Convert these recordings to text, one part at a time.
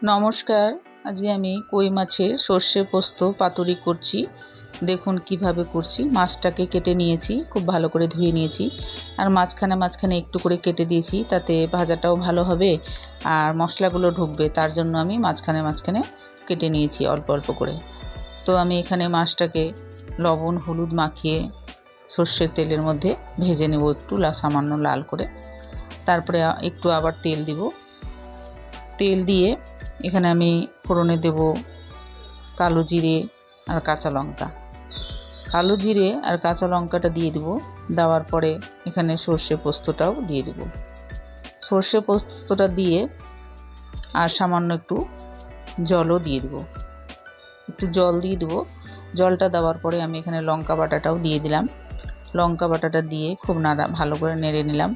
নমস্কার। আজকে আমি কই মাছের সর্ষে পোস্ত পাতুরি করছি। দেখুন কিভাবে করছি। মাছটাকে কেটে নিয়েছি, খুব ভালো করে ধুয়ে নিয়েছি, আর মাঝখানে একটু করে কেটে দিয়েছি, তাতে ভাজাটাও ভালো হবে আর মশলাগুলো ঢুকবে, তার জন্য আমি মাঝখানে কেটে নিয়েছি অল্প অল্প করে। তো আমি এখানে মাছটাকে লবণ হলুদ মাখিয়ে সর্ষের তেলের মধ্যে ভেজে নেব একটু সামান্য লাল করে। তারপরে একটু আবার তেল দিব। তেল দিয়ে এখানে আমি ফোড়নে দেব কালো জিরে আর কাঁচা লঙ্কা। কালো জিরে আর কাঁচা লঙ্কাটা দিয়ে দেব। দেওয়ার পরে এখানে সর্ষে পোস্তটাও দিয়ে দেব। সর্ষে পোস্তটা দিয়ে আর সামান্য একটু জলও দিয়ে দেব। একটু জল দিয়ে দেব। জলটা দেওয়ার পরে আমি এখানে লঙ্কা বাটাটাও দিয়ে দিলাম। লঙ্কা বাটাটা দিয়ে খুব ভালো করে নেড়ে নিলাম।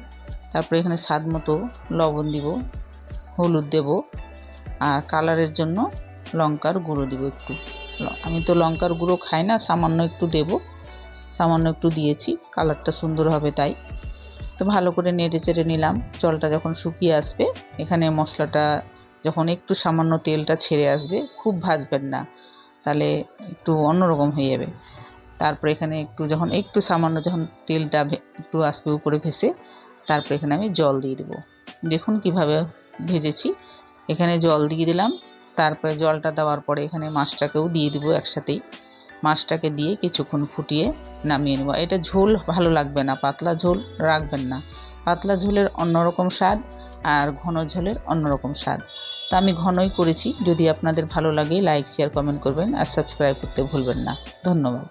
তারপরে এখানে স্বাদ মতো লবণ দিব, হলুদ দেব, আর কালারের জন্য লঙ্কার গুঁড়ো দিব একটু। আমি তো লঙ্কার গুঁড়ো খাই না, সামান্য একটু দেব, সামান্য একটু দিয়েছি, কালারটা সুন্দর হবে তাই। তো ভালো করে নেড়ে চেড়ে নিলাম। জলটা যখন শুকিয়ে আসবে, এখানে মশলাটা যখন একটু সামান্য তেলটা ছেড়ে আসবে, খুব ভাজবেন না, তাহলে একটু অন্যরকম হয়ে যাবে। তারপরে এখানে একটু সামান্য যখন তেলটা একটু আসবে উপরে ভেসে, তারপরে এখানে আমি জল দিয়ে দেবো। দেখুন কিভাবে ভেজেছি। এখানে জল দিয়ে দিলাম। তারপরে জলটা দেওয়ার পরে এখানে মাছটাকেও দিয়ে দিব একসাথেই। মাছটাকে দিয়ে কিছুক্ষণ ফুটিয়ে নামিয়ে নেব। এটা ঝোল ভালো লাগবে না, পাতলা ঝোল রাখবেন না। পাতলা ঝোলের অন্যরকম স্বাদ আর ঘন ঝোলের অন্যরকম স্বাদ। তা আমি ঘনই করেছি। যদি আপনাদের ভালো লাগে লাইক শেয়ার কমেন্ট করবেন আর সাবস্ক্রাইব করতে ভুলবেন না। ধন্যবাদ।